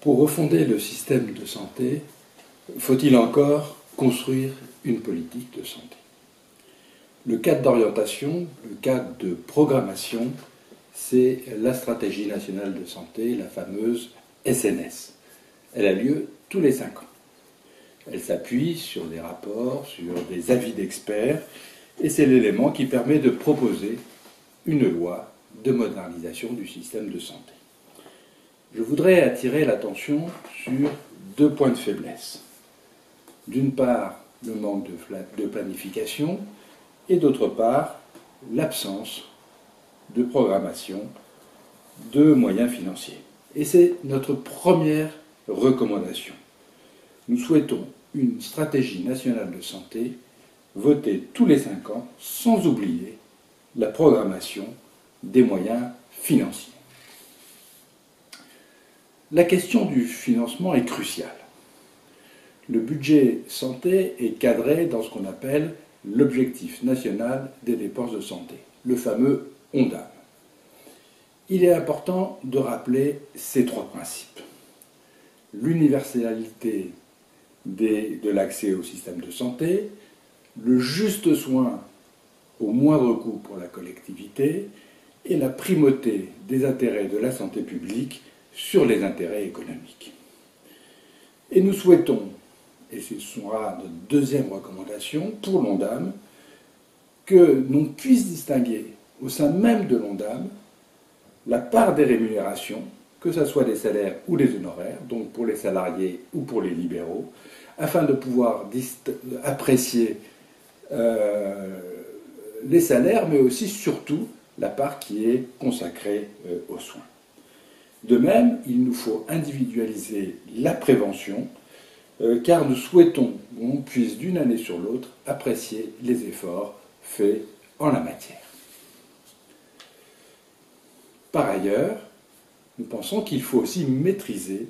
Pour refonder le système de santé, faut-il encore construire une politique de santé? Le cadre d'orientation, le cadre de programmation, c'est la stratégie nationale de santé, la fameuse SNS. Elle a lieu tous les 5 ans. Elle s'appuie sur des rapports, sur des avis d'experts, et c'est l'élément qui permet de proposer une loi de modernisation du système de santé. Je voudrais attirer l'attention sur 2 points de faiblesse. D'une part, le manque de planification, et d'autre part, l'absence de programmation de moyens financiers. Et c'est notre première recommandation. Nous souhaitons une stratégie nationale de santé votée tous les 5 ans, sans oublier la programmation des moyens financiers. La question du financement est cruciale. Le budget santé est cadré dans ce qu'on appelle l'objectif national des dépenses de santé, le fameux ONDAM. Il est important de rappeler ces 3 principes. L'universalité de l'accès au système de santé, le juste soin au moindre coût pour la collectivité et la primauté des intérêts de la santé publique sur les intérêts économiques. Et nous souhaitons, et ce sera notre 2e recommandation pour l'ONDAM, que l'on puisse distinguer au sein même de l'ONDAM la part des rémunérations, que ce soit des salaires ou des honoraires, donc pour les salariés ou pour les libéraux, afin de pouvoir apprécier les salaires, mais aussi surtout la part qui est consacrée aux soins. De même, il nous faut individualiser la prévention, car nous souhaitons qu'on puisse d'une année sur l'autre apprécier les efforts faits en la matière. Par ailleurs, nous pensons qu'il faut aussi maîtriser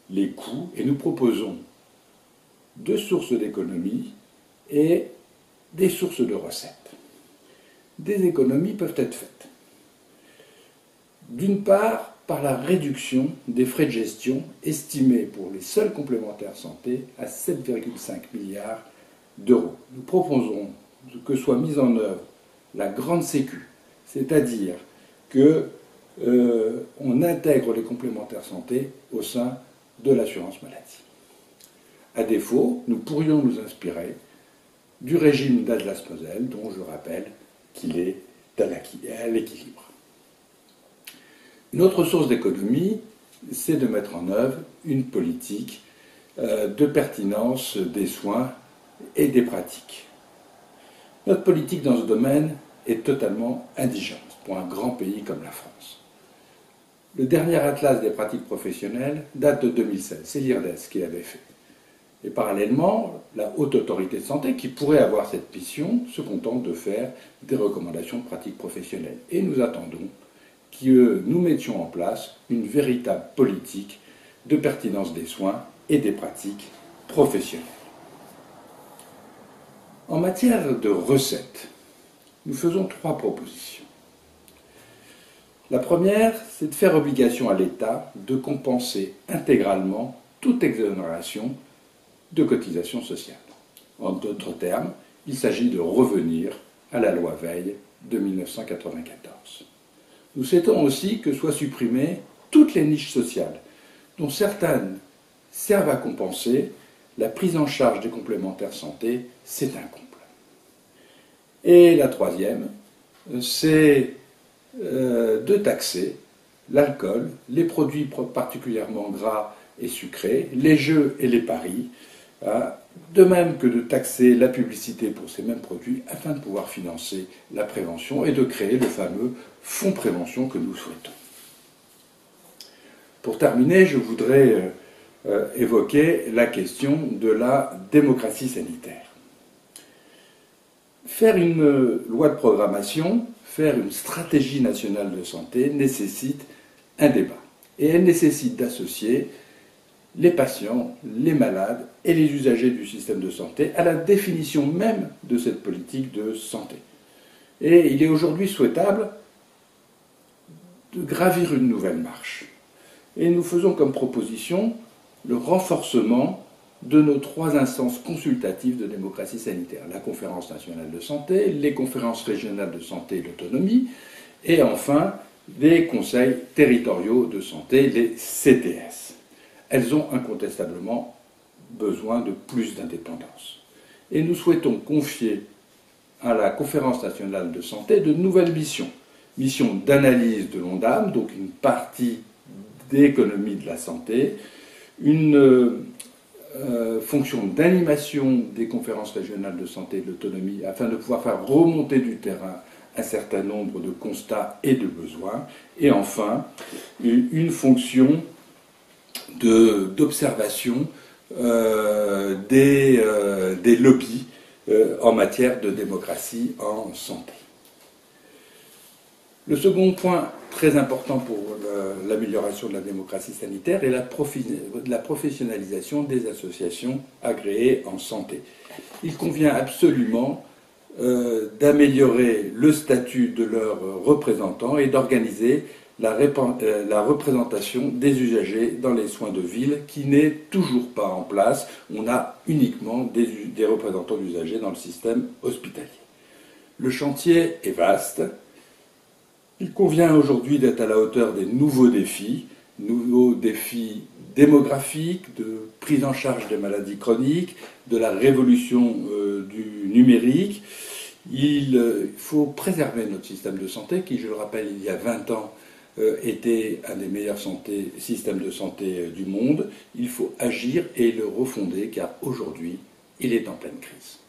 les coûts et nous proposons 2 sources d'économies et des sources de recettes. Des économies peuvent être faites. D'une part, par la réduction des frais de gestion estimés pour les seuls complémentaires santé à 7,5 milliards d'euros. Nous proposons que soit mise en œuvre la grande sécu, c'est-à-dire qu'on intègre les complémentaires santé au sein de l'assurance maladie. À défaut, nous pourrions nous inspirer du régime d'Alsace-Moselle, dont je rappelle qu'il est à l'équilibre. Une autre source d'économie, c'est de mettre en œuvre une politique de pertinence des soins et des pratiques. Notre politique dans ce domaine est totalement indigente pour un grand pays comme la France. Le dernier atlas des pratiques professionnelles date de 2016, c'est l'IRDES qui l'avait fait. Et parallèlement, la Haute Autorité de Santé, qui pourrait avoir cette mission, se contente de faire des recommandations de pratiques professionnelles. Et nous attendons que nous mettions en place une véritable politique de pertinence des soins et des pratiques professionnelles. En matière de recettes, nous faisons 3 propositions. La première, c'est de faire obligation à l'État de compenser intégralement toute exonération de cotisations sociales. En d'autres termes, il s'agit de revenir à la loi Veil de 1994. Nous souhaitons aussi que soient supprimées toutes les niches sociales, dont certaines servent à compenser la prise en charge des complémentaires santé, c'est un comble. Et la troisième, c'est de taxer l'alcool, les produits particulièrement gras et sucrés, les jeux et les paris, de même que de taxer la publicité pour ces mêmes produits afin de pouvoir financer la prévention et de créer le fameux fonds prévention que nous souhaitons. Pour terminer, je voudrais évoquer la question de la démocratie sanitaire. Faire une loi de programmation, faire une stratégie nationale de santé nécessite un débat. Et elle nécessite d'associer les patients, les malades et les usagers du système de santé à la définition même de cette politique de santé. Et il est aujourd'hui souhaitable de gravir une nouvelle marche. Et nous faisons comme proposition le renforcement de nos 3 instances consultatives de démocratie sanitaire. La Conférence nationale de santé, les conférences régionales de santé et l'autonomie, et enfin les conseils territoriaux de santé, les CTS. Elles ont incontestablement besoin de plus d'indépendance. Et nous souhaitons confier à la Conférence nationale de santé de nouvelles missions. Mission d'analyse de l'ONDAM, donc une partie d'économie de la santé, une fonction d'animation des conférences régionales de santé et de l'autonomie afin de pouvoir faire remonter du terrain un certain nombre de constats et de besoins, et enfin une fonction d'observation des lobbies en matière de démocratie en santé. Le second point très important pour l'amélioration de la démocratie sanitaire est la professionnalisation des associations agréées en santé. Il convient absolument d'améliorer le statut de leurs représentants et d'organiser la représentation des usagers dans les soins de ville qui n'est toujours pas en place. On a uniquement des représentants d'usagers dans le système hospitalier. Le chantier est vaste. Il convient aujourd'hui d'être à la hauteur des nouveaux défis démographiques, de prise en charge des maladies chroniques, de la révolution du numérique. Il faut préserver notre système de santé qui, je le rappelle, il y a 20 ans, était un des meilleurs systèmes de santé du monde. Il faut agir et le refonder car aujourd'hui, il est en pleine crise.